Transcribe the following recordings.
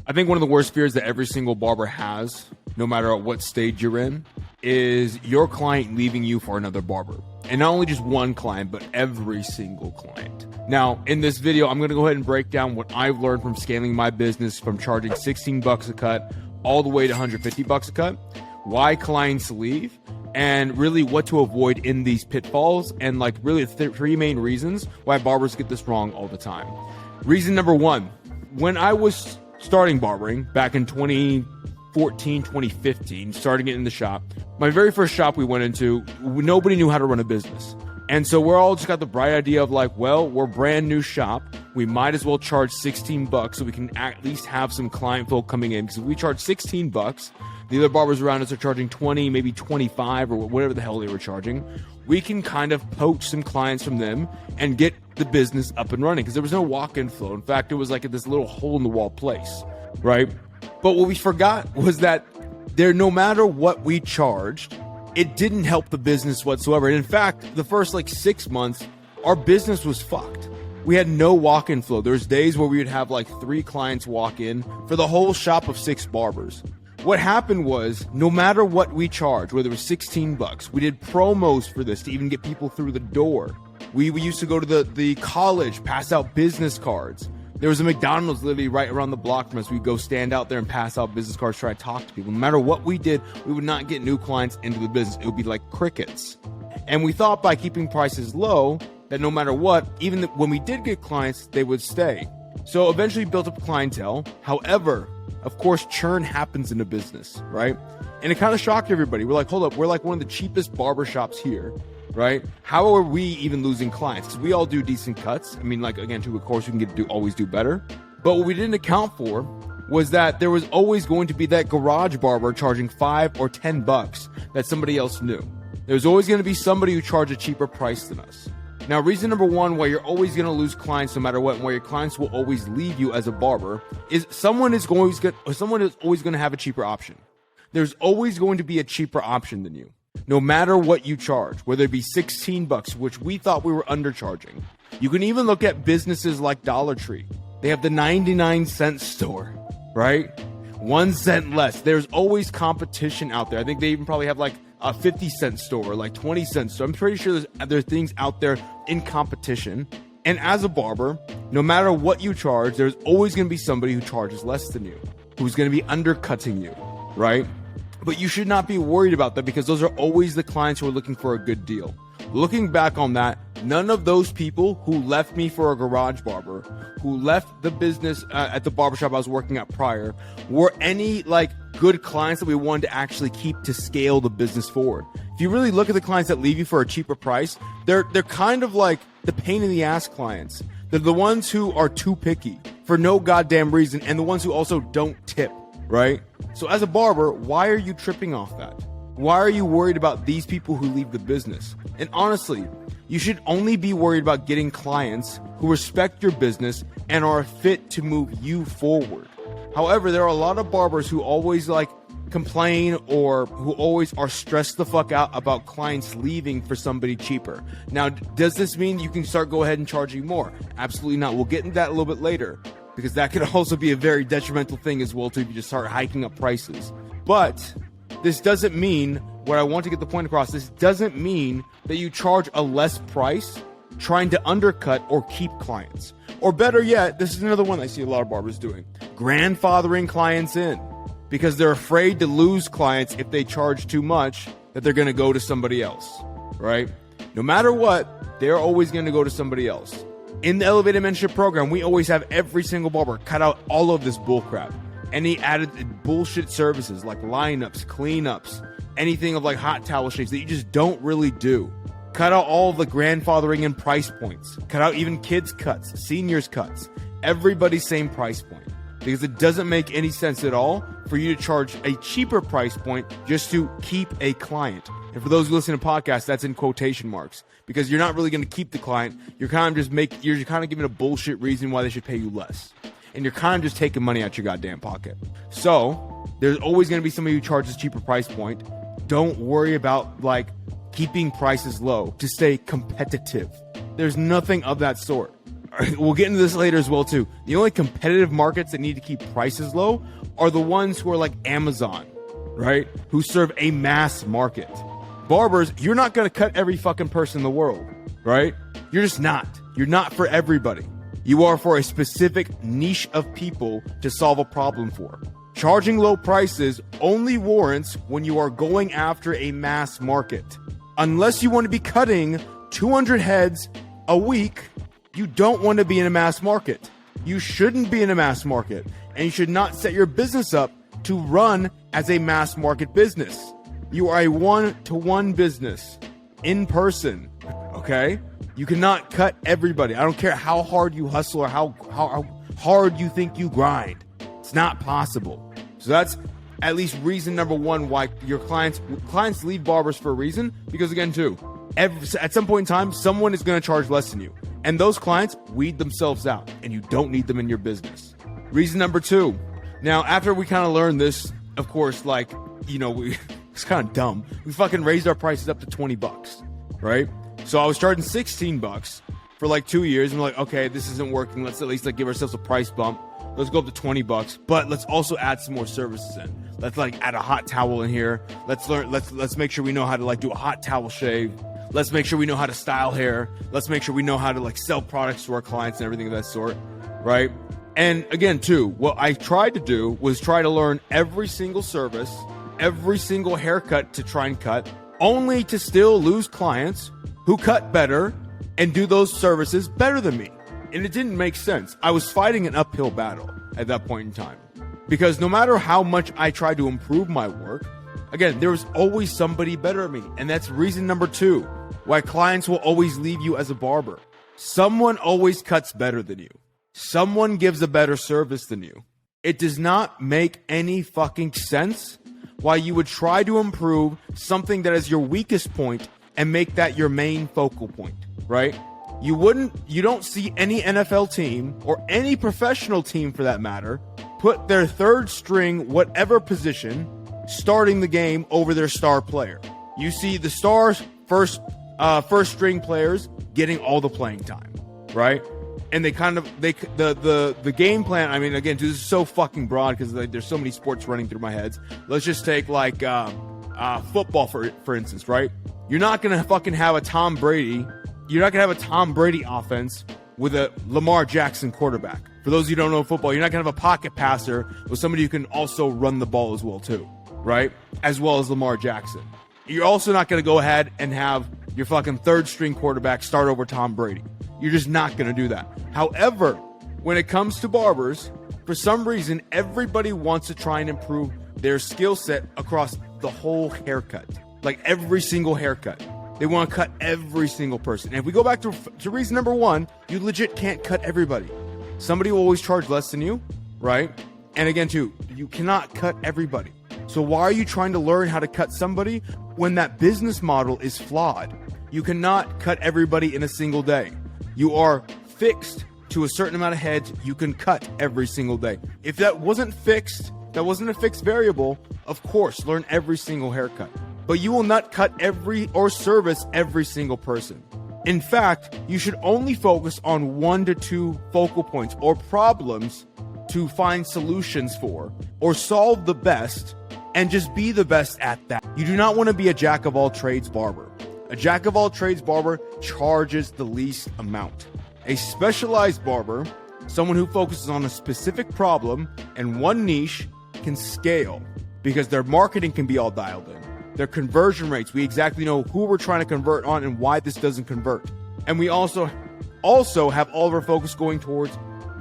I think one of the worst fears that every single barber has, no matter at what stage you're in, is your client leaving you for another barber. And not only just one client, but every single client. Now, in this video, I'm going to go ahead and break down what I've learned from scaling my business from charging $16 a cut all the way to $150 a cut, why clients leave, and really what to avoid in these pitfalls, and like really three main reasons why barbers get this wrong all the time. Reason number one, when I was starting barbering back in 2014, 2015, starting it in the shop, my very first shop we went into, nobody knew how to run a business. And so we're all just got the bright idea of like, well, we're a brand new shop. We might as well charge $16 so we can at least have some client flow coming in. Because if we charge $16, the other barbers around us are charging 20, maybe 25 or whatever the hell they were charging. We can kind of poach some clients from them and get the business up and running because there was no walk-in flow. In fact, it was like this little hole-in-the-wall place, right? But what we forgot was that no matter what we charged, it didn't help the business whatsoever. And in fact, the first like 6 months, our business was fucked. We had no walk-in flow. There's days where we would have like 3 clients walk in for the whole shop of 6 barbers. What happened was, no matter what we charged, whether it was $16, we did promos for this to even get people through the door. We used to go to the college, pass out business cards. There was a McDonald's literally right around the block from us. We'd go stand out there and pass out business cards, try to talk to people. No matter what we did, we would not get new clients into the business. It would be like crickets. And we thought by keeping prices low, that no matter what, even when we did get clients, they would stay. So eventually built up clientele. However, of course, churn happens in a business, right? And it kind of shocked everybody. We're like, hold up, we're like one of the cheapest barbershops here, right? How are we even losing clients? Because we all do decent cuts. I mean, like, again, of course, we can always do better. But what we didn't account for was that there was always going to be that garage barber charging $5 or $10 that somebody else knew. There's always going to be somebody who charged a cheaper price than us. Now, reason number one why you're always going to lose clients no matter what, and why your clients will always leave you as a barber, is someone is always going to have a cheaper option. There's always going to be a cheaper option than you, no matter what you charge, whether it be $16, which we thought we were undercharging. You can even look at businesses like Dollar Tree. They have the 99-cent store, right? 1 cent less. There's always competition out there. I think they even probably have like a 50-cent store, like 20-cent store. I'm pretty sure there's things out there in competition. And as a barber, no matter what you charge, there's always going to be somebody who charges less than you, who's going to be undercutting you, right? But you should not be worried about that because those are always the clients who are looking for a good deal. Looking back on that, none of those people who left me for a garage barber, who left the business at the barbershop I was working at prior, were any like good clients that we wanted to actually keep to scale the business forward. If you really look at the clients that leave you for a cheaper price, they're kind of like the pain in the ass clients. They're the ones who are too picky for no goddamn reason, and the ones who also don't tip, right? So as a barber, why are you tripping off that? Why are you worried about these people who leave the business? And honestly, you should only be worried about getting clients who respect your business and are fit to move you forward. However, there are a lot of barbers who always like complain or who always are stressed the fuck out about clients leaving for somebody cheaper. Now, does this mean you can go ahead and charging more? Absolutely not. We'll get into that a little bit later because that could also be a very detrimental thing as well too if you just start hiking up prices. But this doesn't mean, what I want to get the point across, this doesn't mean that you charge a less price trying to undercut or keep clients. Or better yet, this is another one I see a lot of barbers doing, grandfathering clients in because they're afraid to lose clients if they charge too much that they're going to go to somebody else, right? No matter what, they're always going to go to somebody else. In the Elevated Mentorship program, we always have every single barber cut out all of this bullcrap. Any added bullshit services like lineups, cleanups, anything of like hot towel shakes that you just don't really do. Cut out all the grandfathering and price points. Cut out even kids cuts, seniors cuts. Everybody's same price point. Because it doesn't make any sense at all for you to charge a cheaper price point just to keep a client. And for those who listen to podcasts, that's in quotation marks. Because you're not really going to keep the client. You're kind of giving a bullshit reason why they should pay you less. And you're kind of just taking money out your goddamn pocket. So there's always going to be somebody who charges a cheaper price point. Don't worry about like keeping prices low to stay competitive. There's nothing of that sort. we'll get into this later as well too. The only competitive markets that need to keep prices low are the ones who are like Amazon, right? Who serve a mass market. Barbers, you're not going to cut every fucking person in the world, right? You're just not. You're not for everybody. You are for a specific niche of people to solve a problem for. Charging low prices only warrants when you are going after a mass market. Unless you want to be cutting 200 heads a week, you don't want to be in a mass market. You shouldn't be in a mass market, and you should not set your business up to run as a mass market business. You are a one-to-one business in person, okay? You cannot cut everybody. I don't care how hard you hustle or how hard you think you grind. It's not possible. So that's at least reason number one why your clients leave barbers for a reason. Because again, too, at some point in time, someone is going to charge less than you. And those clients weed themselves out, and you don't need them in your business. Reason number two. Now, after we kind of learned this, of course, like, you know, it's kind of dumb. We fucking raised our prices up to $20, right? So I was charging $16 for like 2 years, and we're like, okay, this isn't working. Let's at least like give ourselves a price bump. Let's go up to $20, but let's also add some more services in. Let's like add a hot towel in here. Let's make sure we know how to like do a hot towel shave. Let's make sure we know how to style hair. Let's make sure we know how to like sell products to our clients and everything of that sort, right? And again, too, what I tried to do was try to learn every single service, every single haircut to try and cut, only to still lose clients who cut better and do those services better than me. And it didn't make sense. I was fighting an uphill battle at that point in time. Because no matter how much I tried to improve my work, again, there was always somebody better than me. And that's reason number two why clients will always leave you as a barber. Someone always cuts better than you. Someone gives a better service than you. It does not make any fucking sense why you would try to improve something that is your weakest point and make that your main focal point, right? You don't see any NFL team or any professional team for that matter put their third string, whatever position, starting the game over their star player. You see the stars first string players getting all the playing time, right? And the game plan. I mean, again, this is so fucking broad because like, there's so many sports running through my heads. Let's just take like football for instance, right? You're not gonna fucking have a Tom Brady. You're not going to have a Tom Brady offense with a Lamar Jackson quarterback. For those of you who don't know football, you're not going to have a pocket passer with somebody who can also run the ball as well too, right? As well as Lamar Jackson. You're also not going to go ahead and have your fucking third string quarterback start over Tom Brady. You're just not going to do that. However, when it comes to barbers, for some reason, everybody wants to try and improve their skill set across the whole haircut. Like every single haircut. They want to cut every single person. And if we go back to reason number one, you legit can't cut everybody. Somebody will always charge less than you, right? And again, too, you cannot cut everybody. So why are you trying to learn how to cut somebody when that business model is flawed? You cannot cut everybody in a single day. You are fixed to a certain amount of heads you can cut every single day. If that wasn't fixed, that wasn't a fixed variable, of course, learn every single haircut. But you will not cut or service every single person. In fact, you should only focus on 1 to 2 focal points or problems to find solutions for or solve the best and just be the best at that. You do not want to be a jack of all trades barber. A jack of all trades barber charges the least amount. A specialized barber, someone who focuses on a specific problem and one niche, can scale because their marketing can be all dialed in. Their conversion rates, we exactly know who we're trying to convert on and why this doesn't convert. And we also have all of our focus going towards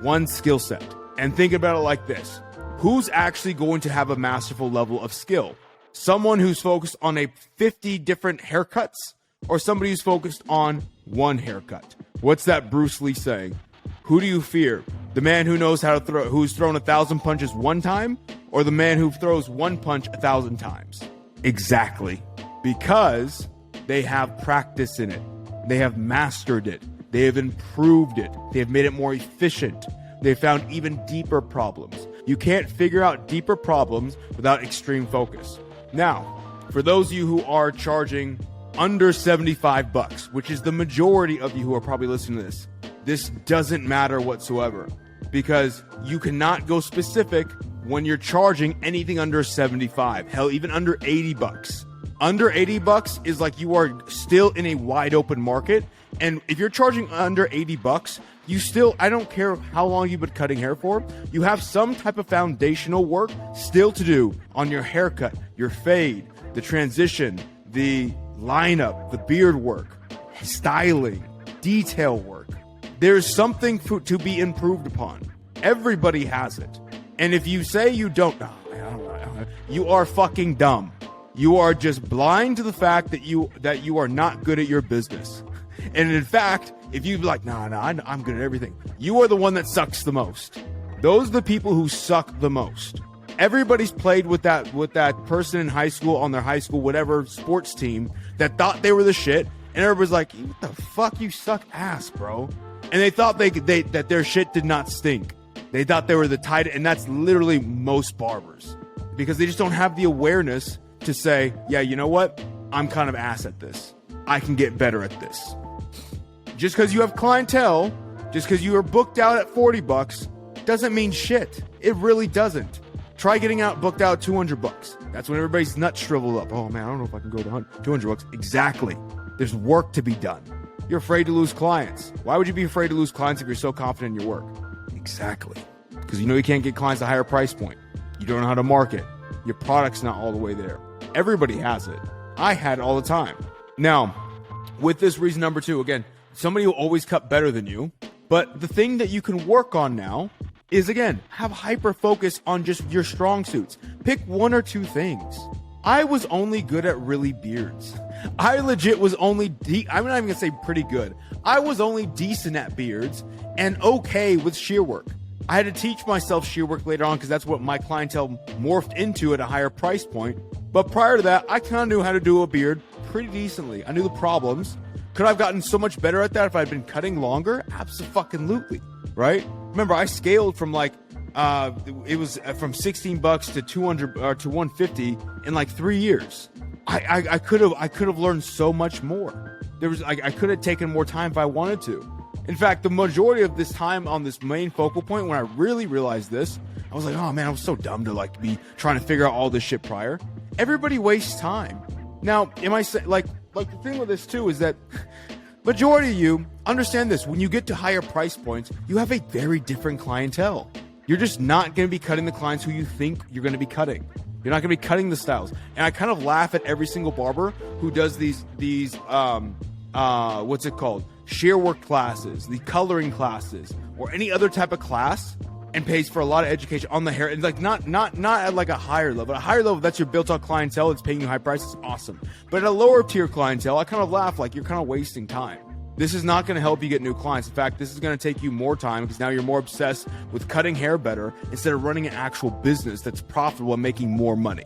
one skill set. And think about it like this. Who's actually going to have a masterful level of skill? Someone who's focused on 50 different haircuts or somebody who's focused on one haircut? What's that Bruce Lee saying? Who do you fear? The man who knows how to throw, who's thrown 1,000 punches one time, or the man who throws one punch 1,000 times? Exactly. Because they have practice in it. They have mastered it. They have improved it. They have made it more efficient. They found even deeper problems. You can't figure out deeper problems without extreme focus. Now, for those of you who are charging under $75, which is the majority of you who are probably listening to this, this doesn't matter whatsoever, because you cannot go specific when you're charging anything under 75. Hell, even under 80 bucks. Under 80 bucks is like you are still in a wide open market. And if you're charging under 80 bucks, you still, I don't care how long you've been cutting hair for, you have some type of foundational work still to do on your haircut, your fade, the transition, the lineup, the beard work, styling, detail work. There's something to be improved upon. Everybody has it. And if you say you don't, you are fucking dumb. You are just blind to the fact that you are not good at your business. And in fact, if you be like, I'm good at everything, you are the one that sucks the most. Those are the people who suck the most. Everybody's played with that person in high school on their high school whatever sports team that thought they were the shit, and everybody's like, what the fuck, you suck ass, bro. And they thought that their shit did not stink. They thought they were the tight, and that's literally most barbers, because they just don't have the awareness to say, yeah, you know what? I'm kind of ass at this. I can get better at this. Just because you have clientele, just because you are booked out at 40 bucks, doesn't mean shit. It really doesn't. Try getting booked out 200 bucks. That's when everybody's nuts shrivel up. Oh man, I don't know if I can go to 200 bucks. Exactly. There's work to be done. You're afraid to lose clients. Why would you be afraid to lose clients if you're so confident in your work? Exactly. Because you know you can't get clients at a higher price point. You don't know how to market. Your product's not all the way there. Everybody has it. I had it all the time. Now, with this reason number 2, again, somebody will always cut better than you. But the thing that you can work on now is, again, have hyper focus on just your strong suits. Pick 1 or 2 things. I was only good at really beards. I legit was only, I'm not even gonna say pretty good. I was only decent at beards and okay with shear work. I had to teach myself shear work later on because that's what my clientele morphed into at a higher price point. But prior to that, I kind of knew how to do a beard pretty decently. I knew the problems. Could I have gotten so much better at that if I'd been cutting longer? Absolutely, right? Remember, I scaled from it was from 16 bucks to 200 or to 150 in like 3 years. I could have learned so much more. I could have taken more time if I wanted to. In fact, the majority of this time on this main focal point, when I really realized this, I was like, oh man, I was so dumb to be trying to figure out all this shit prior. Everybody wastes time. Now, am I saying the thing with this too is that majority of you understand this. When you get to higher price points, you have a very different clientele. You're just not going to be cutting the clients who you think you're going to be cutting. You're not going to be cutting the styles. And I kind of laugh at every single barber who does these what's it called? Shear work classes, the coloring classes, or any other type of class, and pays for a lot of education on the hair. And not at like a higher level. At a higher level, that's your built-up clientele. It's paying you high prices. Awesome. But at a lower tier clientele, I kind of laugh like you're kind of wasting time. This is not going to help you get new clients. In fact, this is going to take you more time because now you're more obsessed with cutting hair better instead of running an actual business that's profitable and making more money.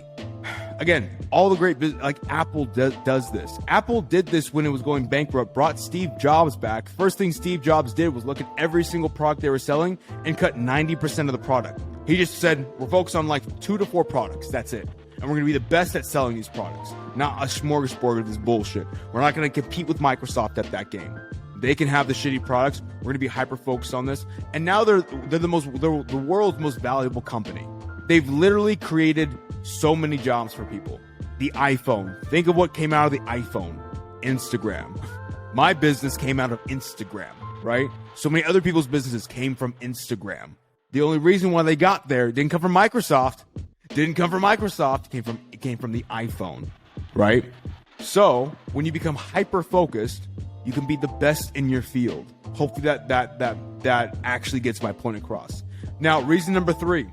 Again, all the great like Apple does this. Apple did this when it was going bankrupt, brought Steve Jobs back. First thing Steve Jobs did was look at every single product they were selling and cut 90% of the product. He just said, we're focused on like 2 to 4 products. That's it. And we're going to be the best at selling these products. Not a smorgasbord of this bullshit. We're not going to compete with Microsoft at that game. They can have the shitty products. We're going to be hyper focused on this. And now they're the world's most valuable company. They've literally created so many jobs for people. The iPhone. Think of what came out of the iPhone. Instagram. My business came out of Instagram, right? So many other people's businesses came from Instagram. The only reason why they got there didn't come from Microsoft. It came from the iPhone, right? So when you become hyper focused, you can be the best in your field. Hopefully that actually gets my point across. Now, reason number 3.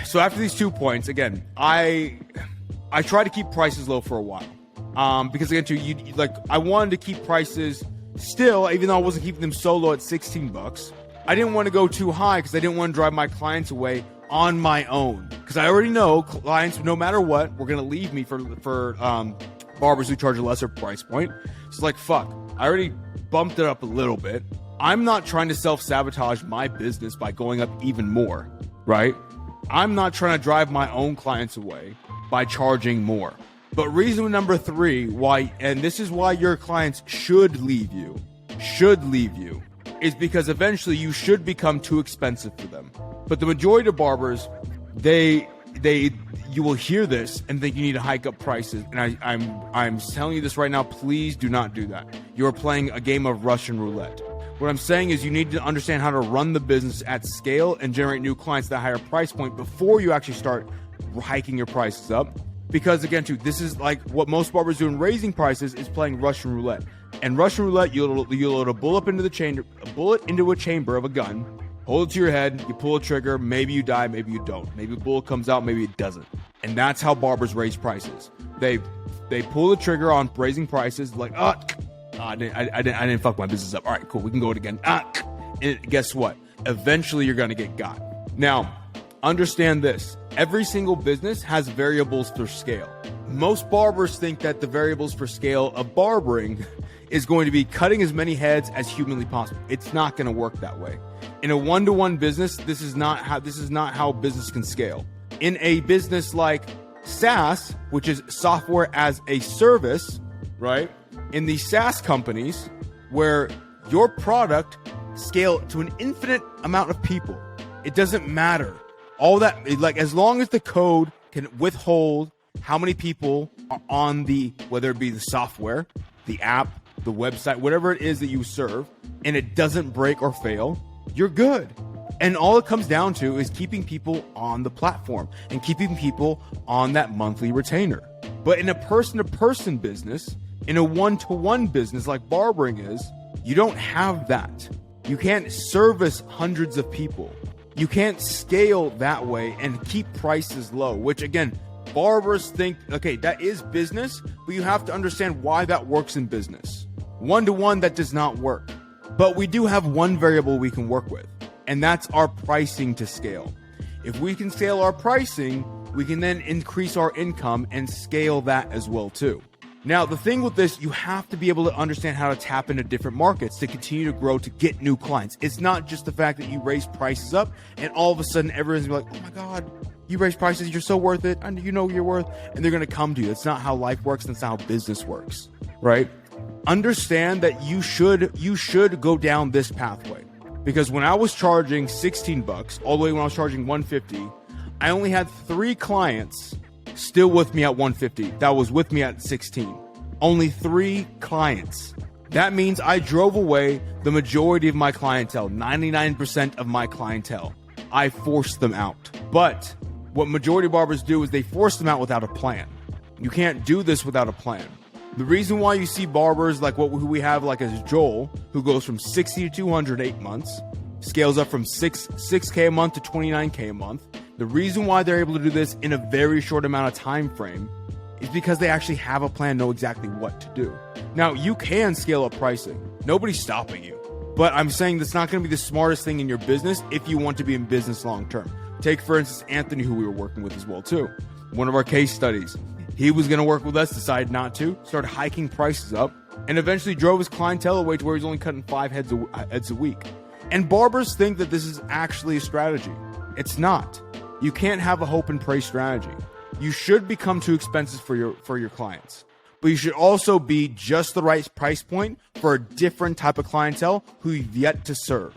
So after these 2 points, again, I try to keep prices low for a while. Because again, I wanted to keep prices still, even though I wasn't keeping them so low at 16 bucks. I didn't want to go too high because I didn't want to drive my clients away on my own. Because I already know clients, no matter what, were going to leave me for barbers who charge a lesser price point. So like, fuck, I already bumped it up a little bit. I'm not trying to self-sabotage my business by going up even more, right? I'm not trying to drive my own clients away by charging more. But reason number 3, why, and this is why your clients should leave you, is because eventually you should become too expensive for them. But the majority of barbers, you will hear this and think you need to hike up prices. And I'm telling you this right now, please do not do that. You're playing a game of Russian roulette. What I'm saying is you need to understand how to run the business at scale and generate new clients at a higher price point before you actually start hiking your prices up. Because again, too, this is like what most barbers do in raising prices is playing Russian roulette. And Russian roulette, you'll load a bullet into a chamber of a gun, hold it to your head, you pull a trigger, maybe you die, maybe you don't. Maybe the bullet comes out, maybe it doesn't. And that's how barbers raise prices. They pull the trigger on raising prices, like, I didn't fuck my business up. All right, cool, we can go it again. And guess what? Eventually you're gonna get got. Now, understand this. Every single business has variables for scale. Most barbers think that the variables for scale of barbering is going to be cutting as many heads as humanly possible. It's not going to work that way. In a one-to-one business, this is not how business can scale. In a business like SaaS, which is software as a service, right? In the SaaS companies where your product scale to an infinite amount of people, it doesn't matter. All that, like, as long as the code can withhold how many people are on the, whether it be the software, the app, the website, whatever it is that you serve, and it doesn't break or fail, you're good. And all it comes down to is keeping people on the platform and keeping people on that monthly retainer. But in a person-to-person business, in a one-to-one business like barbering is, you don't have that. You can't service hundreds of people. You can't scale that way and keep prices low, which again, barbers think, okay, that is business, but you have to understand why that works in business. One-to-one, that does not work. But we do have one variable we can work with, and that's our pricing to scale. If we can scale our pricing, we can then increase our income and scale that as well too. Now, the thing with this, you have to be able to understand how to tap into different markets to continue to grow, to get new clients. It's not just the fact that you raise prices up and all of a sudden everyone's gonna be like, oh my God, you raise prices, you're so worth it, and you know you're worth, and they're gonna come to you. That's not how life works, that's not how business works, right? Understand that you should go down this pathway. Because when I was charging $16, all the way when I was charging $150, I only had 3 clients still with me at $150 that was with me at 16. Only 3 clients. That means I drove away the majority of my clientele, 99% of my clientele. I forced them out. But what majority of barbers do is they force them out without a plan. You can't do this without a plan. The reason why you see barbers like who we have, like as Joel, who goes from 60 to 200 in 8 months, scales up from 6K a month to 29K a month. The reason why they're able to do this in a very short amount of time frame is because they actually have a plan, know exactly what to do. Now, you can scale up pricing. Nobody's stopping you. But I'm saying that's not going to be the smartest thing in your business if you want to be in business long term. Take, for instance, Anthony, who we were working with as well, too. One of our case studies. He was going to work with us, decided not to, started hiking prices up, and eventually drove his clientele away to where he's only cutting 5 heads a week. And barbers think that this is actually a strategy. It's not. You can't have a hope and pray strategy. You should become too expensive for your clients. But you should also be just the right price point for a different type of clientele who you've yet to serve.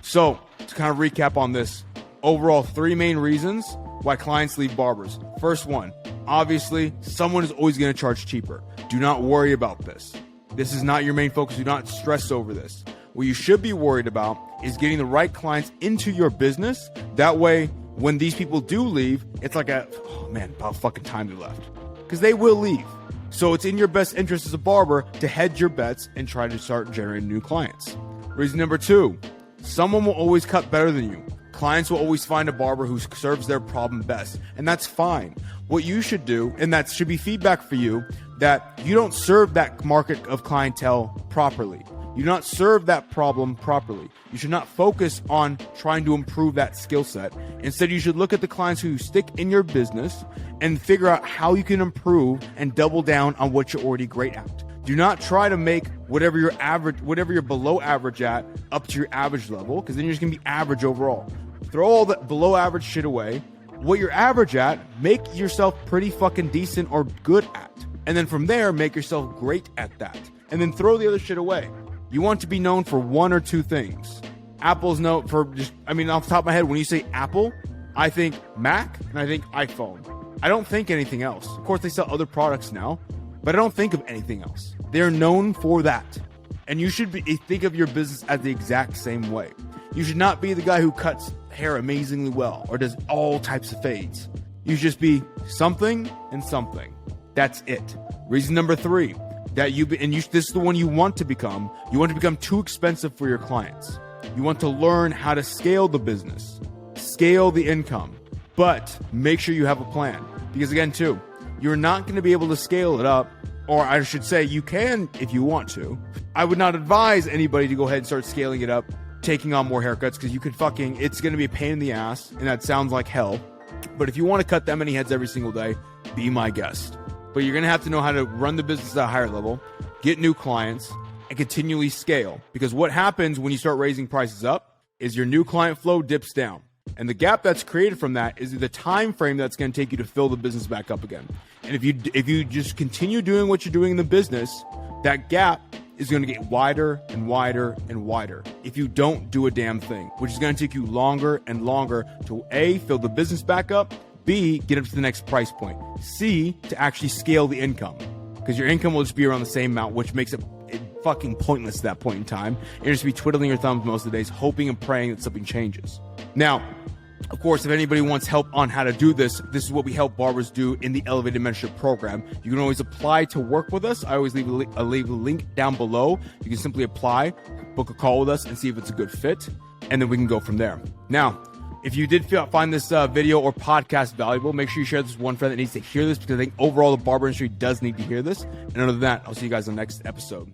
So, to kind of recap on this, overall 3 main reasons why clients leave barbers. First one, obviously, someone is always going to charge cheaper. Do not worry about this. This is not your main focus. Do not stress over this. What you should be worried about is getting the right clients into your business. That way, when these people do leave, it's like about fucking time they left. Because they will leave. So it's in your best interest as a barber to hedge your bets and try to start generating new clients. Reason number 2, someone will always cut better than you. Clients will always find a barber who serves their problem best, and that's fine. What you should do, and that should be feedback for you, that you don't serve that market of clientele properly. You do not serve that problem properly. You should not focus on trying to improve that skill set. Instead, you should look at the clients who stick in your business and figure out how you can improve and double down on what you're already great at. Do not try to make whatever you're below average at up to your average level, because then you're just gonna be average overall. Throw all that below average shit away. What you're average at, make yourself pretty fucking decent or good at. And then from there, make yourself great at that. And then throw the other shit away. You want to be known for one or two things. Apple's known for off the top of my head, when you say Apple, I think Mac and I think iPhone. I don't think anything else. Of course, they sell other products now, but I don't think of anything else. They're known for that. And you should think of your business as the exact same way. You should not be the guy who cuts hair amazingly well or does all types of fades. You should just be something and something. That's it. Reason number 3, this is the one you want to become. You want to become too expensive for your clients. You want to learn how to scale the business, scale the income, but make sure you have a plan. Because again, too, you're not going to be able to scale it up, or I should say you can if you want to. I would not advise anybody to go ahead and start scaling it up, taking on more haircuts, because you could it's going to be a pain in the ass, and that sounds like hell. But if you want to cut that many heads every single day, be my guest. But you're going to have to know how to run the business at a higher level, get new clients, and continually scale. Because what happens when you start raising prices up is your new client flow dips down. And the gap that's created from that is the time frame that's going to take you to fill the business back up again. And if you just continue doing what you're doing in the business, that gap is going to get wider and wider and wider if you don't do a damn thing, which is going to take you longer and longer to A, fill the business back up, B, get up to the next price point, C, to actually scale the income, because your income will just be around the same amount, which makes it fucking pointless at that point in time. You'll just be twiddling your thumbs most of the days, hoping and praying that something changes. Now, of course, if anybody wants help on how to do this, this is what we help barbers do in the Elevated Mentorship Program. You can always apply to work with us. I always leave a link down below. You can simply apply, book a call with us, and see if it's a good fit, and then we can go from there. Now, if you did find this video or podcast valuable, make sure you share this with one friend that needs to hear this, because I think overall the barber industry does need to hear this. And other than that, I'll see you guys on the next episode.